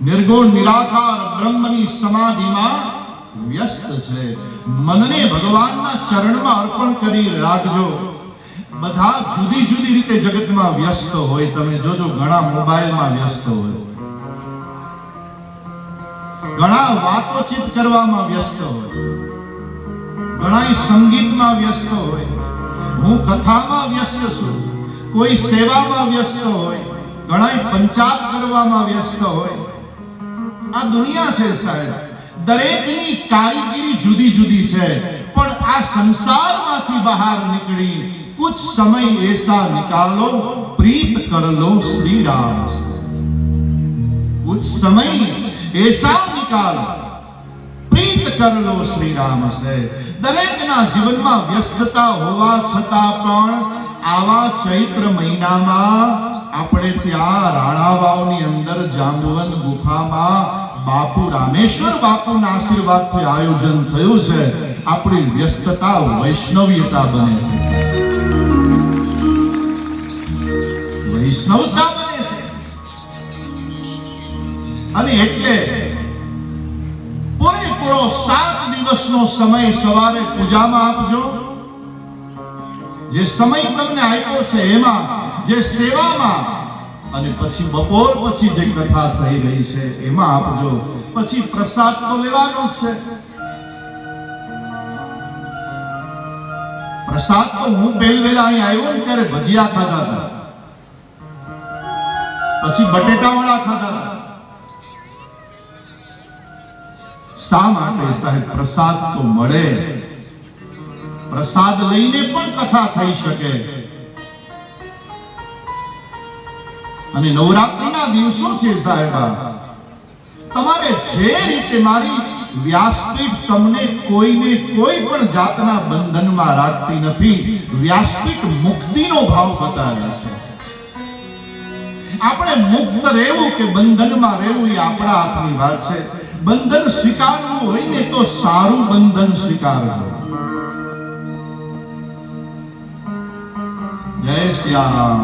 નિર્ગુણ નિરાકાર બ્રહ્મની સમાધિમાં વ્યસ્ત છે. મનને ભગવાનના ચરણમાં અર્પણ કરી રાખજો. બધા જુદી જુદી રીતે જગતમાં વ્યસ્ત હોય. તમે જોજો, ઘણા મોબાઈલમાં વ્યસ્ત હોય, ઘણા વાતોચીત કરવામાં વ્યસ્ત હોય, ઘણા સંગીતમાં વ્યસ્ત હોય, હું કથામાં વ્યસ્ત છું, કોઈ સેવામાં વ્યસ્ત હોય, ઘણા પંચાયત કરવામાં વ્યસ્ત હોય. આ દુનિયા છે સાહેબ, દરેકની કારીગરી જુદી જુદી છે. પણ આ સંસારમાંથી બહાર નીકળી कुछ समय ऐसा निकालो, प्रीत कर लो श्री राम से. कुछ समय ऐसा निकालो, प्रीत कर लो श्री राम से. દરેકના જીવનમાં વ્યસ્તતા હોવા છતાં પણ આવા ચૈત્ર મહિનામાં આપણે ત્યાં રાણાવાવની અંદર જાંબુવન ગુફામાં બાપુ રામેશ્વર બાપુના આશીર્વાદથી આયોજન થયું છે. આપણી વ્યસ્તતા વૈષ્ણવ્યતા બને છે, વૈષ્ણવતા બને છે. અને એટલે પૂરેપૂરો 7 દિવસનો સમય સવારે પૂજામાં આપજો. જે સમય તમને આપ્યો છે એમાં, જે સેવામાં, અને પછી બપોર પછી જે કથા થઈ રહી છે એમાં આપજો. પછી પ્રસાદ તો લેવાનો જ છે. પ્રસાદ તો હું પહેલા અહીં આવ્યો ને ત્યારે ભજીયા ખાધા હતા, પછી બટેટાવાળા ખાધા હતા. શા માટે સાહેબ? પ્રસાદ તો મળે, પ્રસાદ લઈને પણ કથા થઈ શકે. અને નવરાત્રિના દિવસો છે સાહેબા, તમારે જે રીતે મારી વ્યાસપીઠ તમને કોઈને કોઈ પણ જાતના બંધનમાં રાખતી નથી. વ્યાસપીઠ મુક્તિનો ભાવ બતાવે છે. આપણે મુક્ત રહેવું કે બંધનમાં રહેવું એ આપણા હાથની વાત છે. બંધન સ્વીકારવું હોય ને તો સારું બંધન સ્વીકારવું. જય સિયારામ.